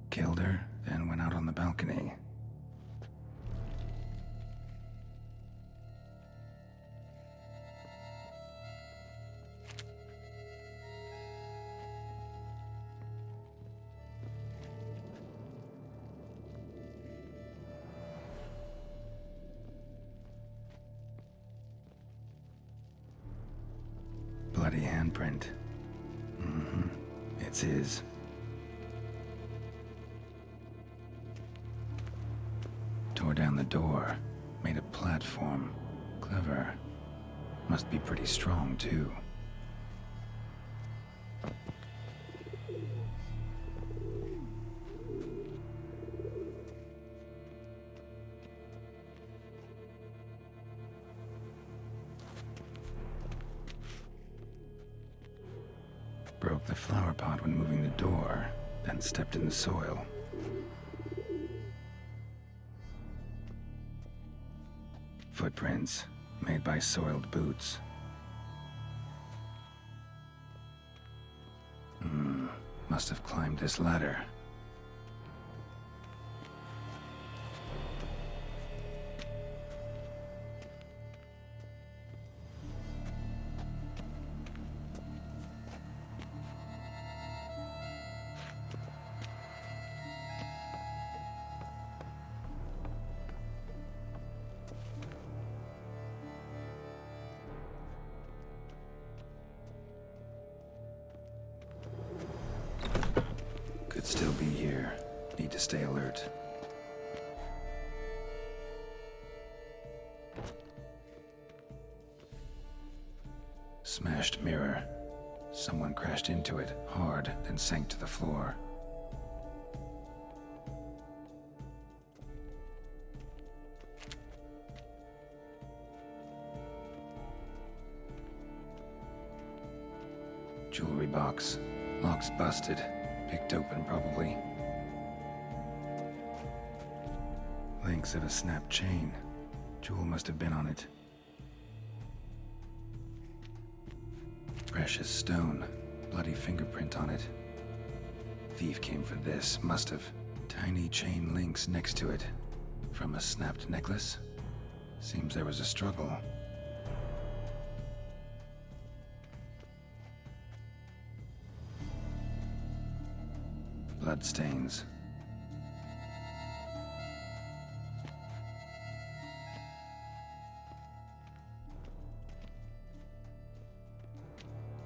Killed her, then went out on the balcony. Bloody handprint. It's his. Tore down the door, made a platform. Clever. Must be pretty strong, too. Broke the flower pot when moving the door, then stepped in the soil. Footprints, made by soiled boots. Must have climbed this ladder. Could still be here. Need to stay alert. Smashed mirror. Someone crashed into it hard, then sank to the floor. Jewelry box. Lock's busted. Picked open, probably. Links of a snapped chain. Jewel must have been on it. Precious stone. Bloody fingerprint on it. Thief came for this, must have. Tiny chain links next to it. From a snapped necklace? Seems there was a struggle. Bloodstains.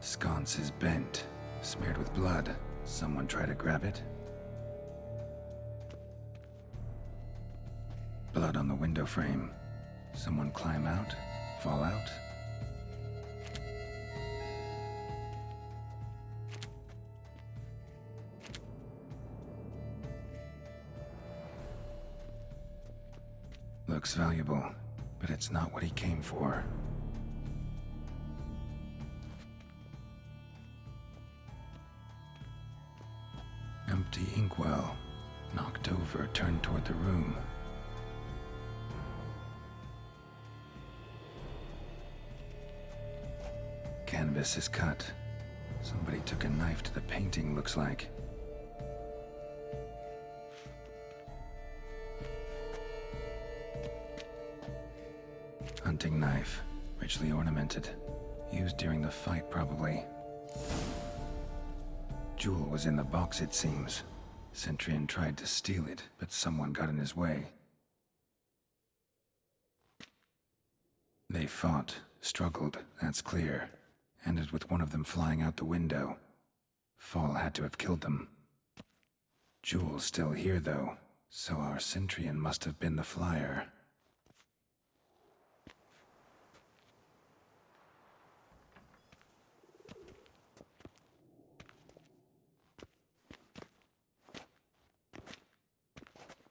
Sconce is bent, smeared with blood. Someone try to grab it? Blood on the window frame. Someone climb out? Fall out? Looks valuable, but it's not what he came for. Empty inkwell. Knocked over, turned toward the room. Canvas is cut. Somebody took a knife to the painting, looks like. Hunting knife, richly ornamented. Used during the fight, probably. Jewel was in the box, it seems. Centurion tried to steal it, but someone got in his way. They fought, struggled, that's clear. Ended with one of them flying out the window. Fall had to have killed them. Jewel's still here, though, so our Centurion must have been the flyer.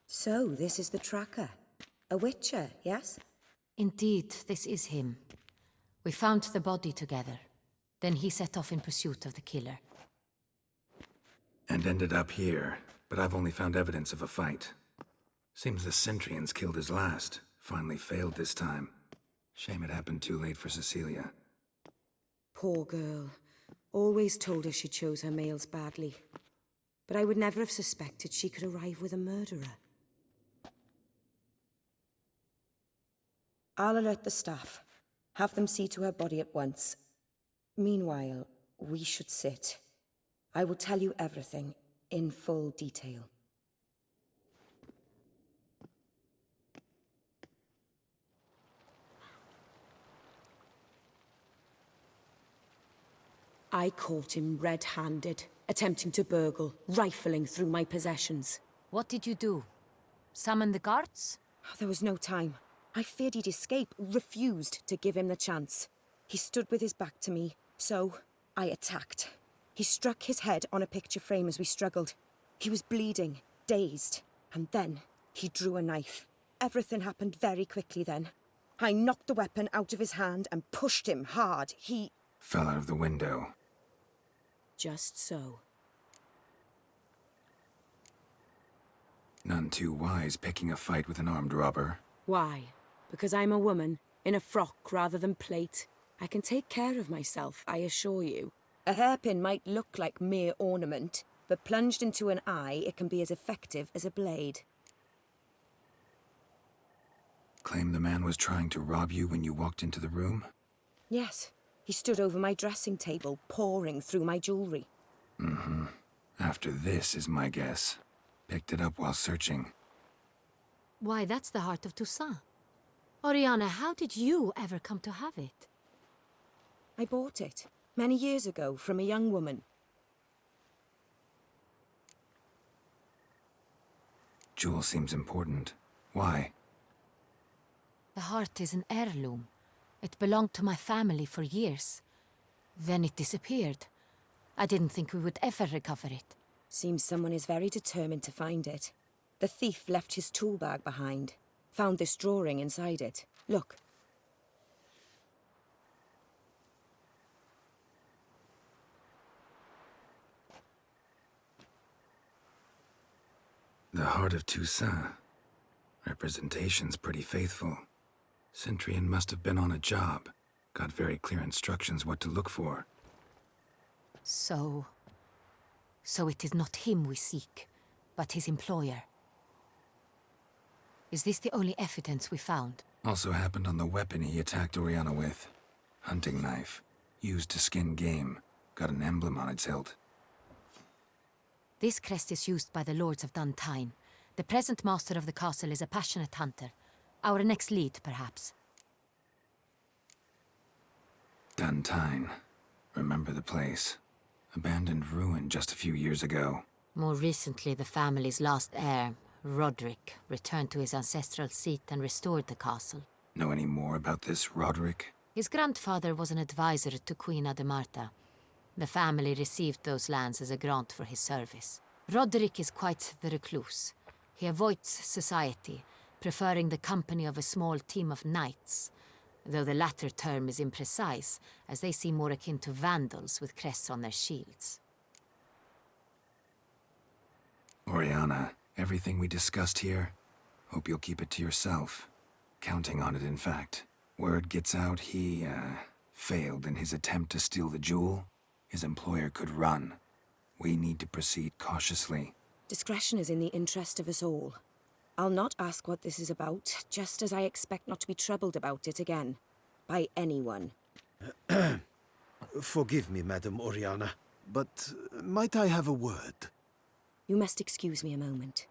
So, this is the tracker. A witcher, yes? Indeed, this is him. We found the body together. Then he set off in pursuit of the killer. And ended up here, but I've only found evidence of a fight. Seems the Centurions killed his last. Finally failed this time. Shame it happened too late for Cecilia. Poor girl. Always told her she chose her males badly. but I would never have suspected she could arrive with a murderer. I'll alert the staff. Have them see to her body at once. Meanwhile, we should sit. I will tell you everything, in full detail. I caught him red-handed, attempting to burgle, rifling through my possessions. What did you do? Summon the guards? There was no time. I feared he'd escape, refused to give him the chance. He stood with his back to me, so I attacked. He struck his head on a picture frame as we struggled. He was bleeding, dazed, and then he drew a knife. Everything happened very quickly then. I knocked the weapon out of his hand and pushed him hard. He fell out of the window. Just so. None too wise picking a fight with an armed robber. Why? Because I'm a woman, in a frock rather than plate. I can take care of myself, I assure you. A hairpin might look like mere ornament, but plunged into an eye, it can be as effective as a blade. Claim the man was trying to rob you when you walked into the room? Yes. He stood over my dressing table, pouring through my jewelry. Mm-hmm. After this is my guess. Picked it up while searching. Why, that's the heart of Toussaint. Oriana, how did you ever come to have it? I bought it, many years ago, from a young woman. Jewel seems important. Why? The heart is an heirloom. It belonged to my family for years. Then it disappeared. I didn't think we would ever recover it. Seems someone is very determined to find it. The thief left his tool bag behind. Found this drawing inside it. Look. The heart of Toussaint. Representation's pretty faithful. Centurion must have been on a job. Got very clear instructions what to look for. So it is not him we seek, but his employer. Is this the only evidence we found? Also happened on the weapon he attacked Oriana with. Hunting knife. Used to skin game. Got an emblem on its hilt. This crest is used by the lords of Duntine. The present master of the castle is a passionate hunter. Our next lead, perhaps. Duntine. Remember the place. Abandoned ruin just a few years ago. More recently, the family's last heir, Roderick, returned to his ancestral seat and restored the castle. Know any more about this Roderick? His grandfather was an advisor to Queen Ademarta. The family received those lands as a grant for his service. Roderick is quite the recluse. He avoids society, preferring the company of a small team of knights, though the latter term is imprecise, as they seem more akin to vandals with crests on their shields. Oriana, everything we discussed here, hope you'll keep it to yourself. Counting on it, in fact. Word gets out he, failed in his attempt to steal the jewel. His employer could run. We need to proceed cautiously. Discretion is in the interest of us all. I'll not ask what this is about, just as I expect not to be troubled about it again. By anyone. Forgive me, Madam Oriana, but might I have a word? You must excuse me a moment.